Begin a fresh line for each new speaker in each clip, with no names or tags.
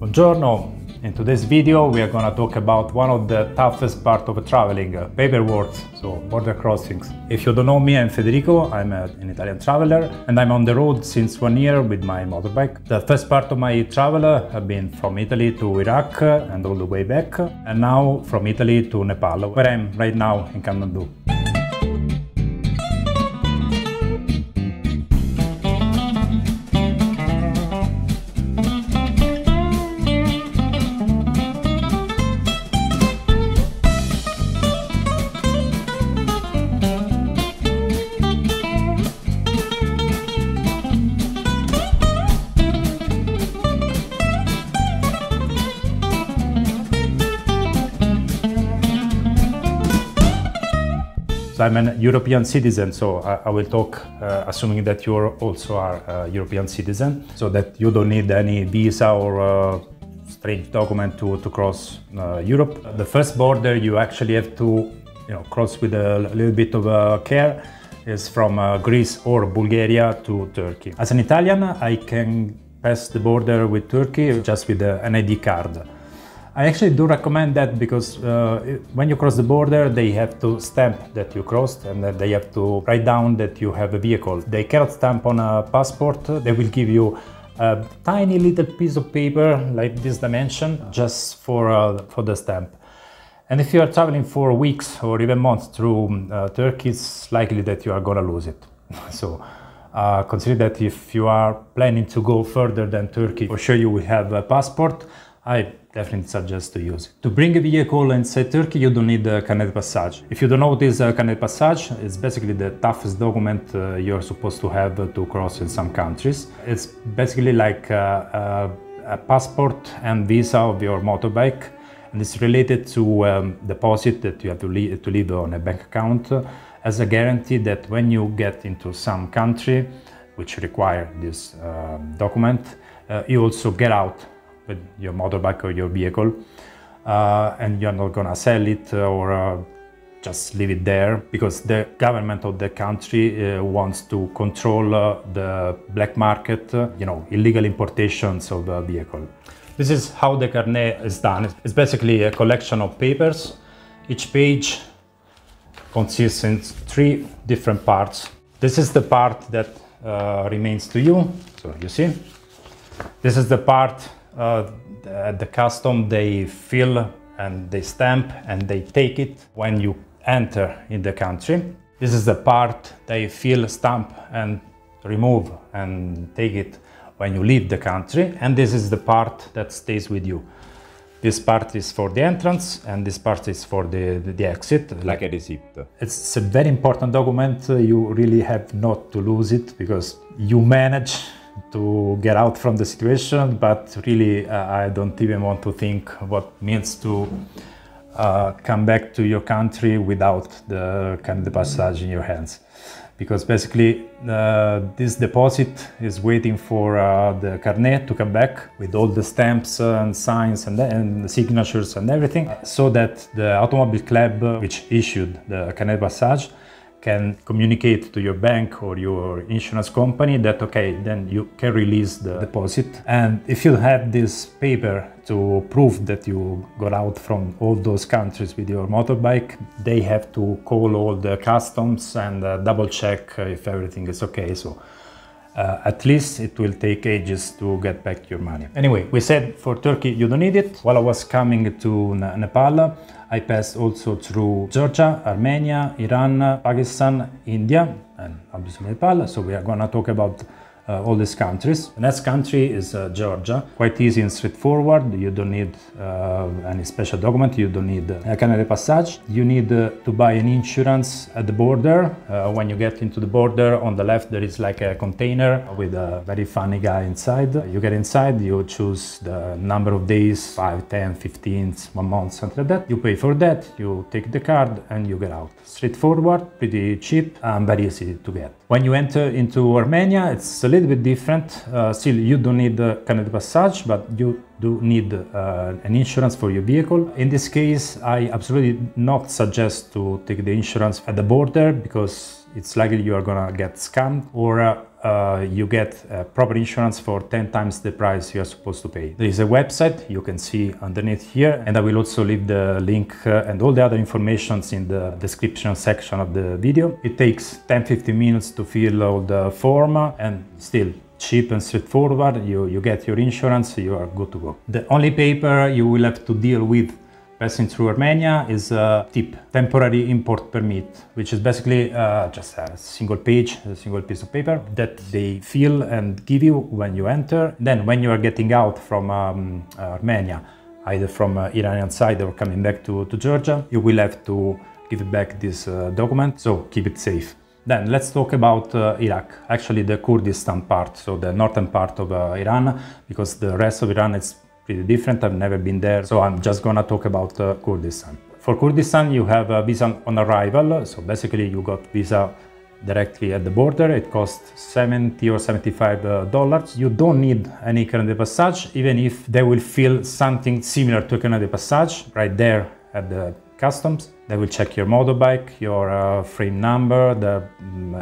Buongiorno! In today's video we are going to talk about one of the toughest part of traveling, paperwork, so border crossings. If you don't know me, I'm Federico, I'm an Italian traveler and I'm on the road since 1 year with my motorbike. The first part of my travel have been from Italy to Iraq and all the way back, and now from Italy to Nepal, where I'm right now in Kathmandu. I'm a European citizen, so I will talk assuming that you also are a European citizen, so that you don't need any visa or strange document to cross Europe. The first border you actually have to cross with a little bit of care is from Greece or Bulgaria to Turkey. As an Italian, I can pass the border with Turkey just with an ID card. I actually do recommend that because when you cross the border, they have to stamp that you crossed and that they have to write down that you have a vehicle. They cannot stamp on a passport. They will give you a tiny little piece of paper like this dimension just for the stamp. And if you are traveling for weeks or even months through Turkey, it's likely that you are going to lose it. So consider that if you are planning to go further than Turkey, for sure you will have a passport. I definitely suggest to use it. To bring a vehicle inside Turkey, you don't need a Carnet de Passage. If you don't know what is a Carnet de Passage, it's basically the toughest document you're supposed to have to cross in some countries. It's basically like a passport and visa of your motorbike, and it's related to deposit that you have to leave on a bank account as a guarantee that when you get into some country which require this document, you also get out with your motorbike or your vehicle, and you're not gonna sell it or just leave it there, because the government of the country wants to control the black market, illegal importations of the vehicle. This is how the carnet is done. It's basically a collection of papers. Each page consists in 3 different parts. This is the part that remains to you. So you see, this is the part at the custom they fill and they stamp and they take it when you enter in the country. This is the part they fill, stamp and remove and take it when you leave the country, and this is the part that stays with you. This part is for the entrance and this part is for the exit.
Like a receipt.
It's a very important document. You really have not to lose it, because you manage to get out from the situation, but really I don't even want to think what it means to come back to your country without the Carnet de Passage in your hands. Because basically this deposit is waiting for the carnet to come back with all the stamps and signs and the signatures and everything, so that the automobile club which issued the Carnet de Passage can communicate to your bank or your insurance company that okay, then you can release the deposit. And if you have this paper to prove that you got out from all those countries with your motorbike, they have to call all the customs and double check if everything is okay. So at least it will take ages to get back your money. Anyway, we said for Turkey you don't need it. While I was coming to Nepal, I passed also through Georgia, Armenia, Iran, Pakistan, India, and obviously Nepal. So we are going to talk about all these countries. The next country is Georgia. Quite easy and straightforward. You don't need any special document. You don't need a Carnet de Passage. You need to buy an insurance at the border. When you get into the border, on the left there is like a container with a very funny guy inside. You get inside, you choose the number of days, 5, 10, 15, 1 month, something like that. You pay for that, you take the card and you get out. Straightforward, pretty cheap and very easy to get. When you enter into Armenia, it's a little bit different. Still, you don't need the Carnet de Passage, but you do need an insurance for your vehicle. In this case, I absolutely not suggest to take the insurance at the border, because it's likely you are gonna get scammed, or you get proper insurance for 10 times the price you are supposed to pay. There is a website you can see underneath here, and I will also leave the link and all the other informations in the description section of the video. It takes 10-15 minutes to fill all the form, and still cheap and straightforward. You get your insurance, you are good to go. The only paper you will have to deal with passing through Armenia is a TIP, temporary import permit, which is basically just a single page, a single piece of paper that they fill and give you when you enter. Then when you are getting out from Armenia, either from Iranian side or coming back to Georgia, you will have to give back this document, so keep it safe. Then let's talk about Iraq, actually the Kurdistan part, so the northern part of Iran, because the rest of Iran is pretty different. I've never been there, so I'm just gonna talk about Kurdistan. For Kurdistan, you have a visa on arrival, so basically you got visa directly at the border. It costs $70 or $75. You don't need any carnet de passage, even if they will feel something similar to a carnet de passage right there at the customs. They will check your motorbike, your frame number, the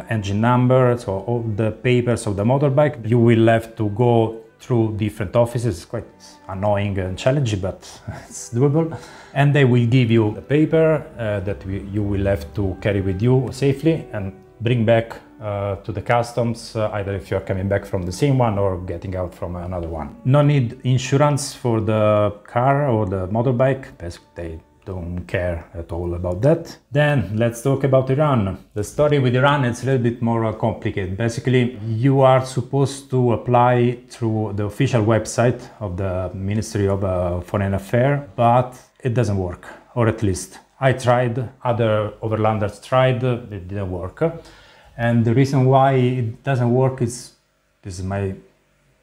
engine number, so all the papers of the motorbike. You will have to go through different offices. It's quite annoying and challenging, but it's doable. And they will give you a paper that you will have to carry with you safely and bring back to the customs, either if you're coming back from the same one or getting out from another one. No need insurance for the car or the motorbike. Basically, they don't care at all about that. Then let's talk about Iran. The story with Iran is a little bit more complicated. Basically, you are supposed to apply through the official website of the Ministry of Foreign Affairs, but it doesn't work, or at least I tried, other overlanders tried, it didn't work. And the reason why it doesn't work is, this is my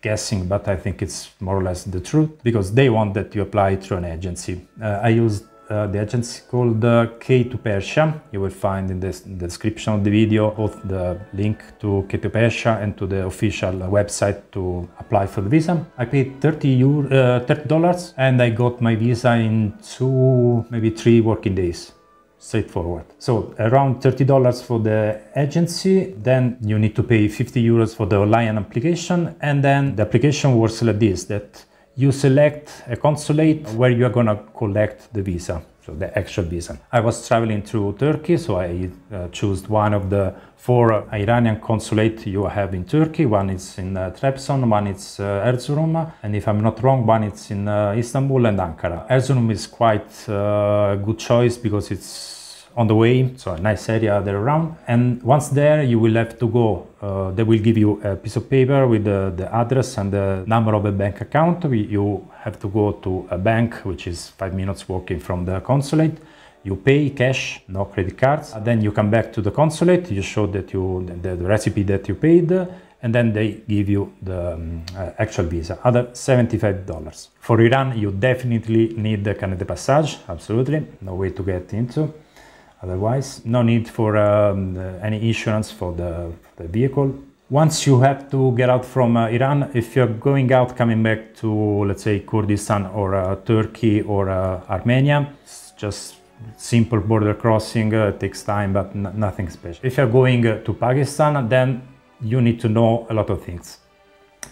guessing, but I think it's more or less the truth, because they want that you apply through an agency. I used the agency called K2Persia. You will find in the description of the video both the link to K2Persia and to the official website to apply for the visa. I paid $30 and I got my visa in 2, maybe 3 working days. Straightforward. So around $30 for the agency, then you need to pay 50 euros for the online application, and then the application works like this, that you select a consulate where you are going to collect the visa, so the actual visa. I was traveling through Turkey, so I chose one of the 4 Iranian consulates you have in Turkey. One is in Trabzon, one is Erzurum, and if I'm not wrong, one is in Istanbul and Ankara. Erzurum is quite a good choice because it's on the way, so a nice area there around. And once there, you will have to go, they will give you a piece of paper with the address and the number of a bank account. You have to go to a bank, which is 5 minutes walking from the consulate. You pay cash, no credit cards. Then you come back to the consulate, you show that the recipe that you paid, and then they give you the actual visa, other $75. For Iran, you definitely need the carnet de passage, absolutely, no way to get into. Otherwise, no need for any insurance for the vehicle. Once you have to get out from Iran, if you're going out, coming back to, let's say, Kurdistan or Turkey or Armenia, it's just simple border crossing, takes time, but nothing special. If you're going to Pakistan, then you need to know a lot of things.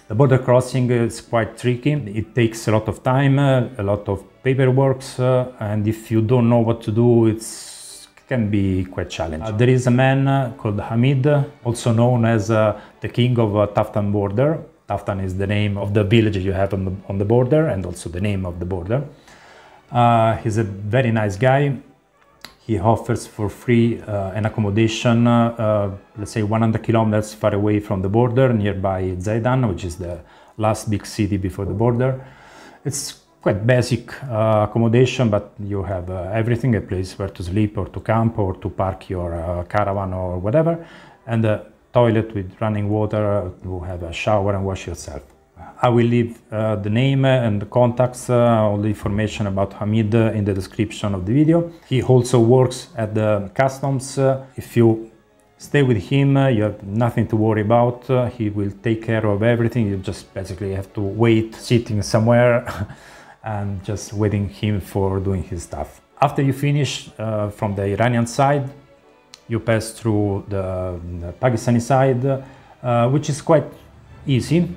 The border crossing is quite tricky. It takes a lot of time, a lot of paperwork, and if you don't know what to do, it can be quite challenging. There is a man called Hamid, also known as the king of Taftan border. Taftan is the name of the village you have on the border, and also the name of the border. He's a very nice guy. He offers for free an accommodation, let's say 100 kilometers far away from the border, nearby Zaidan, which is the last big city before the border. It's quite basic accommodation, but you have everything, a place where to sleep or to camp or to park your caravan or whatever, and a toilet with running water to have a shower and wash yourself. I will leave the name and the contacts, all the information about Hamid in the description of the video. He also works at the customs. If you stay with him, you have nothing to worry about. He will take care of everything. You just basically have to wait, sitting somewhere and just waiting him for doing his stuff. After you finish from the Iranian side, you pass through the Pakistani side, which is quite easy.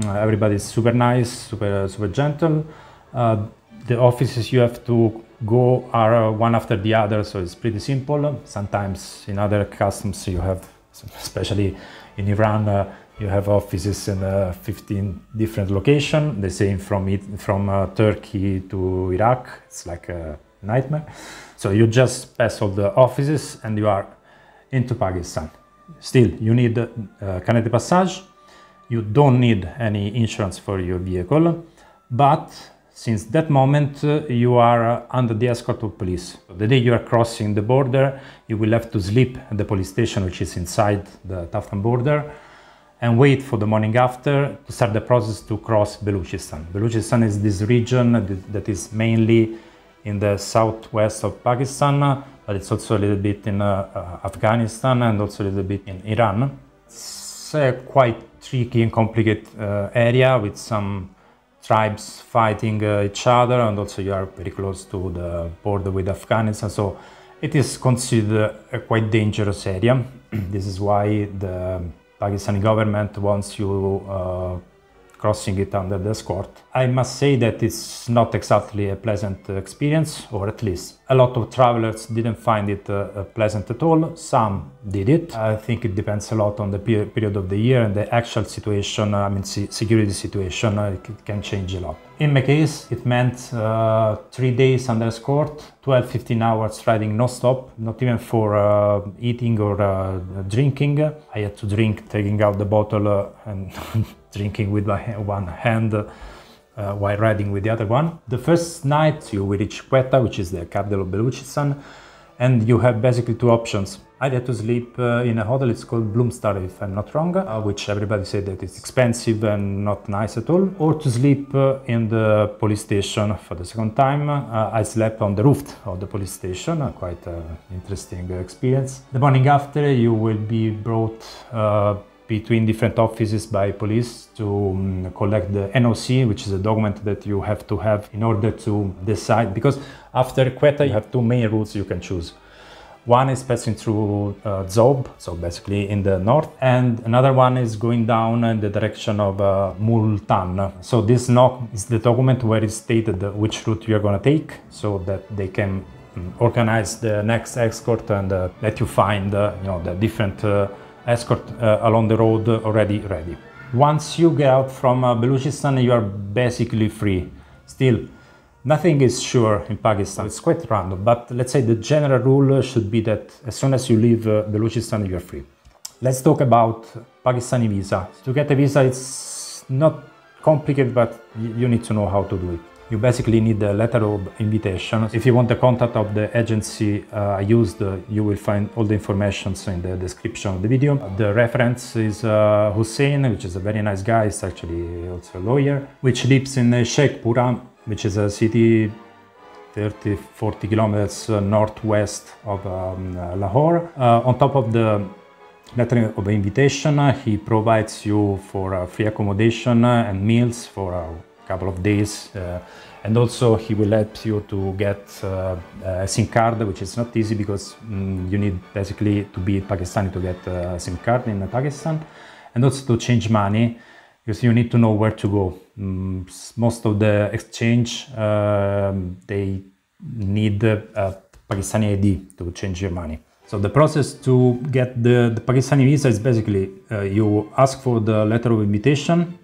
Everybody's super nice, super gentle. The offices you have to go are one after the other, so it's pretty simple. Sometimes in other customs you have, especially in Iran, you have offices in 15 different locations. The same from Turkey to Iraq. It's like a nightmare. So you just pass all the offices and you are into Pakistan. Still, you need carnet de passage. You don't need any insurance for your vehicle, but since that moment you are under the escort of police. The day you are crossing the border, you will have to sleep at the police station, which is inside the Taftan border, and wait for the morning after to start the process to cross Baluchistan. Baluchistan is this region that is mainly in the southwest of Pakistan, but it's also a little bit in Afghanistan and also a little bit in Iran. It's a quite tricky and complicated area with some tribes fighting each other, and also you are very close to the border with Afghanistan, so it is considered a quite dangerous area. This is why the Pakistani government wants you crossing it under the escort. I must say that it's not exactly a pleasant experience, or at least a lot of travelers didn't find it pleasant at all. Some did it. I think it depends a lot on the period of the year and the actual situation. I mean, security situation, it can change a lot. In my case, it meant 3 days under escort, 12-15 hours riding non-stop, not even for eating or drinking. I had to drink, taking out the bottle and drinking with my one hand while riding with the other one. The first night you will reach Quetta, which is the capital of Baluchistan, and you have basically two options. Either to sleep in a hotel, it's called Bloom Star if I'm not wrong, which everybody said that it's expensive and not nice at all, or to sleep in the police station for the second time. I slept on the roof of the police station, quite an interesting experience. The morning after you will be brought between different offices by police to collect the NOC, which is a document that you have to have in order to decide, because after Quetta you have two main routes you can choose. One is passing through Zob, so basically in the north, and another one is going down in the direction of Multan. So this NOC is the document where it's stated which route you're going to take, so that they can organize the next escort and let you find the different escort along the road already ready. Once you get out from Baluchistan, you are basically free. Still, nothing is sure in Pakistan. It's quite random, but let's say the general rule should be that as soon as you leave Baluchistan, you are free. Let's talk about Pakistani visa. To get a visa, it's not complicated, but you need to know how to do it. You basically need a letter of invitation. If you want the contact of the agency I used, you will find all the information in the description of the video. The reference is Hussein, which is a very nice guy. He's actually also a lawyer, which lives in Sheikhpura, which is a city 30-40 kilometers northwest of Lahore. On top of the letter of invitation, he provides you for free accommodation and meals for a couple of days, and also he will help you to get a SIM card, which is not easy because you need basically to be Pakistani to get a SIM card in Pakistan, and also to change money because you need to know where to go. Most of the exchange they need a Pakistani ID to change your money. So the process to get the Pakistani visa is basically you ask for the letter of invitation.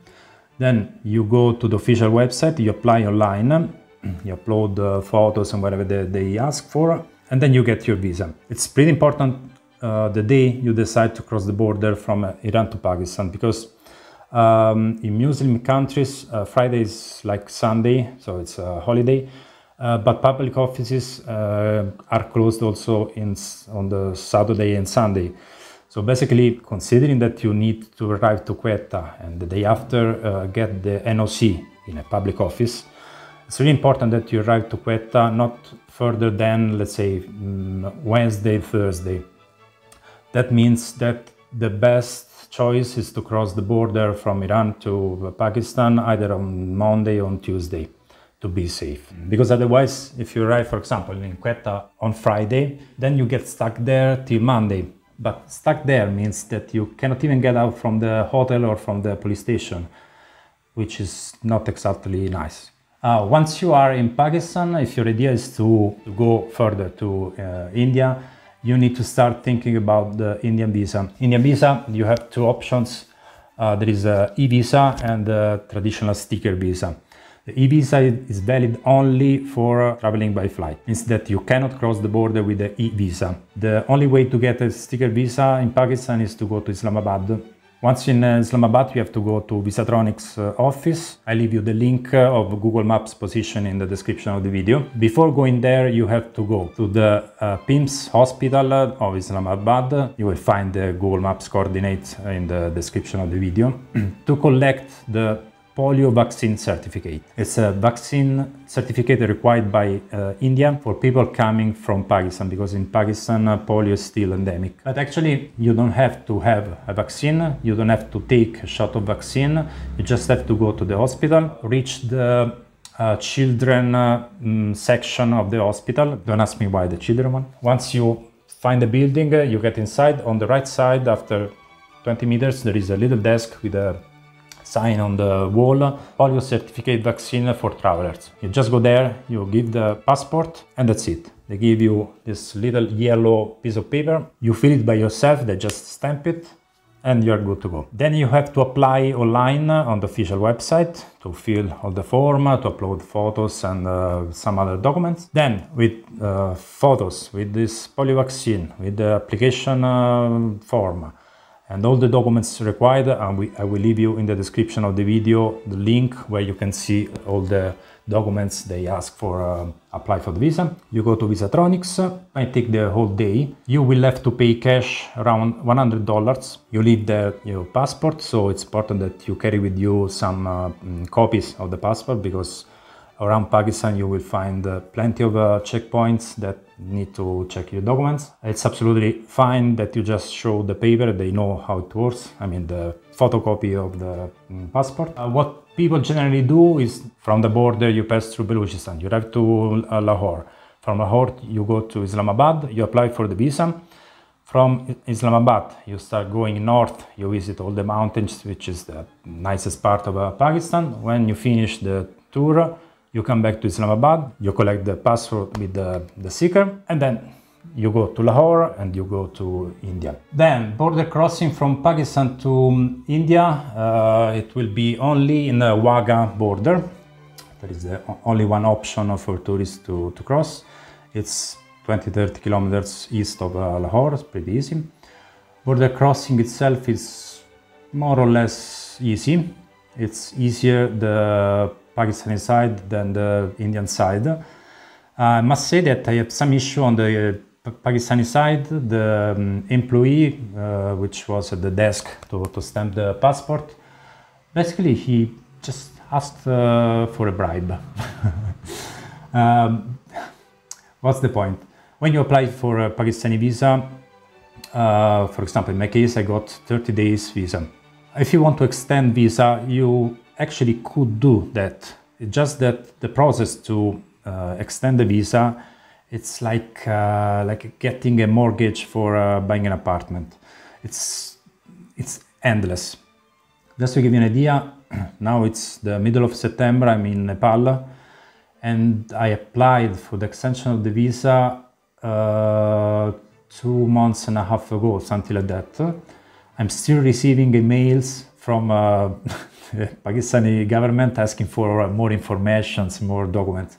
Then you go to the official website, you apply online, you upload photos and whatever they ask for, and then you get your visa. It's pretty important the day you decide to cross the border from Iran to Pakistan, because in Muslim countries, Friday is like Sunday, so it's a holiday, but public offices are closed also on the Saturday and Sunday. So basically, considering that you need to arrive to Quetta and the day after get the NOC in a public office, it's really important that you arrive to Quetta not further than, let's say, Wednesday, Thursday. That means that the best choice is to cross the border from Iran to Pakistan either on Monday or on Tuesday, to be safe. Because otherwise, if you arrive, for example, in Quetta on Friday, then you get stuck there till Monday. But stuck there means that you cannot even get out from the hotel or from the police station, which is not exactly nice. Once you are in Pakistan, if your idea is to go further to India, you need to start thinking about the Indian visa. Indian visa, you have two options. There is a e-visa and a traditional sticker visa. The e-visa is valid only for traveling by flight. Means that you cannot cross the border with the e-visa. The only way to get a sticker visa in Pakistan is to go to Islamabad. Once in Islamabad, you have to go to Visatronics office. I leave you the link of Google Maps position in the description of the video. Before going there, you have to go to the PIMS hospital of Islamabad. You will find the Google Maps coordinates in the description of the video to collect the polio vaccine certificate. It's a vaccine certificate required by India for people coming from Pakistan, because in Pakistan polio is still endemic. But actually you don't have to have a vaccine, you don't have to take a shot of vaccine, you just have to go to the hospital, reach the children section of the hospital. Don't ask me why the children one. Once you find the building, you get inside. On the right side, after 20 meters, there is a little desk with a sign on the wall, polio certificate vaccine for travelers. You just go there, you give the passport, and that's it. They give you this little yellow piece of paper. You fill it by yourself, they just stamp it, and you're good to go. Then you have to apply online on the official website to fill all the form, to upload photos and some other documents. Then with photos, with this polio vaccine, with the application form, and all the documents required, I will leave you in the description of the video the link where you can see all the documents they ask for apply for the visa. You go to Visatronics, might take the whole day. You will have to pay cash around $100. You leave your passport, so it's important that you carry with you some copies of the passport, because around Pakistan you will find plenty of checkpoints that need to check your documents. It's absolutely fine that you just show the paper, they know how it works, I mean the photocopy of the passport. What people generally do is from the border you pass through Balochistan, you arrive to Lahore. From Lahore you go to Islamabad, you apply for the visa. From Islamabad you start going north, you visit all the mountains, which is the nicest part of Pakistan. When you finish the tour, you come back to Islamabad, you collect the passport with the seeker, and then you go to Lahore and you go to India. Then border crossing from Pakistan to India, it will be only in the Wagah border. That is the only one option for tourists to cross. It's 20-30 kilometers east of Lahore, it's pretty easy. Border crossing itself is more or less easy. It's easier the Pakistani side than the Indian side. I must say that I have some issue on the Pakistani side. The employee, which was at the desk to stamp the passport, basically he just asked for a bribe. What's the point? When you apply for a Pakistani visa, for example, in my case, I got 30 days visa. If you want to extend visa, you actually could do that. It's just that the process to extend the visa, it's like getting a mortgage for buying an apartment. It's endless. Just to give you an idea, now it's the middle of September, I'm in Nepal, and I applied for the extension of the visa 2.5 months ago, something like that. I'm still receiving emails from the Pakistani government asking for more information, more documents.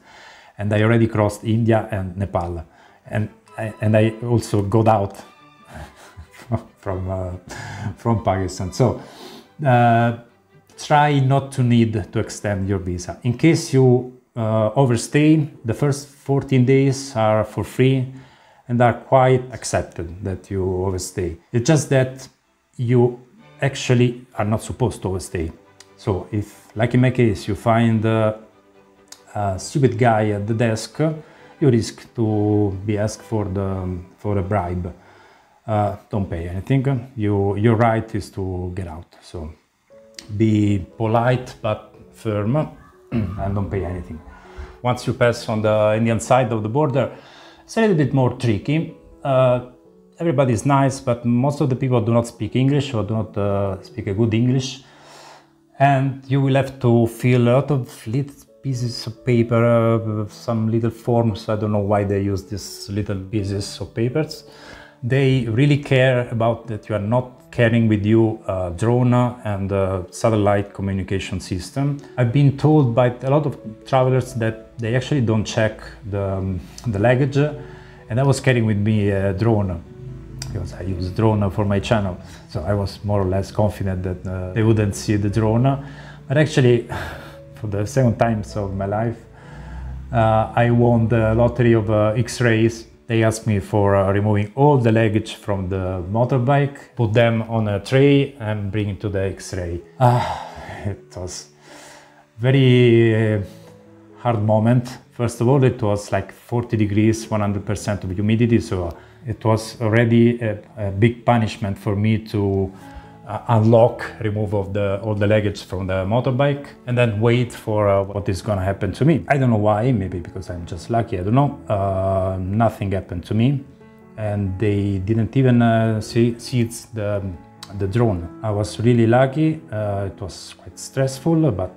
And I already crossed India and Nepal. And I also got out from Pakistan. So try not to need to extend your visa. In case you overstay, the first 14 days are for free and are quite accepted that you overstay. It's just that you actually are not supposed to overstay. So if, like in my case, you find a stupid guy at the desk, you risk to be asked for a bribe. Don't pay anything. Your right is to get out. So be polite but firm and don't pay anything. once you pass on the Indian side of the border, it's a little bit more tricky. Everybody is nice, but most of the people do not speak English or do not speak a good English. And you will have to fill a lot of little pieces of paper, some little forms. I don't know why they use these little pieces of papers. They really care about that you are not carrying with you a drone and a satellite communication system. I've been told by a lot of travelers that they actually don't check the luggage, and I was carrying with me a drone because I use drone for my channel, so I was more or less confident that they wouldn't see the drone. But actually, for the second time of my life, I won the lottery of X-rays. They asked me for removing all the luggage from the motorbike, put them on a tray and bring it to the X-ray. It was very hard moment. First of all, it was like 40 degrees, 100% of humidity, so it was already a big punishment for me to remove all the luggage from the motorbike and then wait for what is gonna happen to me. I don't know why, maybe because I'm just lucky, I don't know. Nothing happened to me, and they didn't even see the drone. I was really lucky. It was quite stressful, but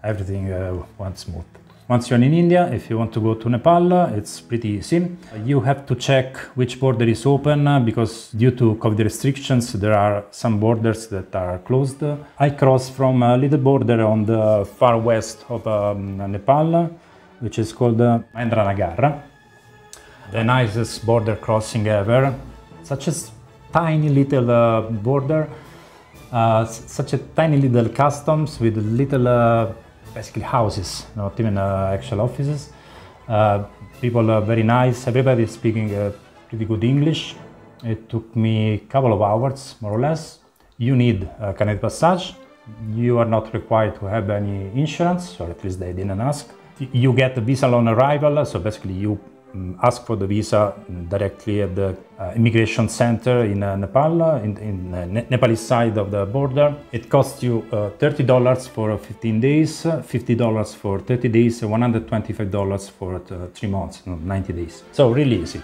everything went smooth. Once you're in India, if you want to go to Nepal, it's pretty easy. You have to check which border is open because due to COVID restrictions, there are some borders that are closed. I crossed from a little border on the far west of Nepal, which is called Mahendranagar. The nicest border crossing ever. Such a tiny little border, such a tiny little customs with little basically houses, not even actual offices. People are very nice, everybody is speaking pretty good English. It took me a couple of hours, more or less. You need a Canet Passage. You are not required to have any insurance, or at least they didn't ask. You get the visa on arrival, so basically you ask for the visa directly at the immigration center in Nepal, in the Nepalese side of the border. It costs you $30 for 15 days, $50 for 30 days, $125 for 3 months, 90 days. So really easy.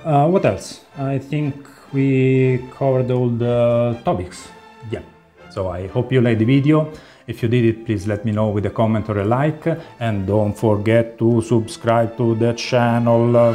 What else? I think we covered all the topics. Yeah. So I hope you liked the video. If you did it, please let me know with a comment or a like, and don't forget to subscribe to the channel.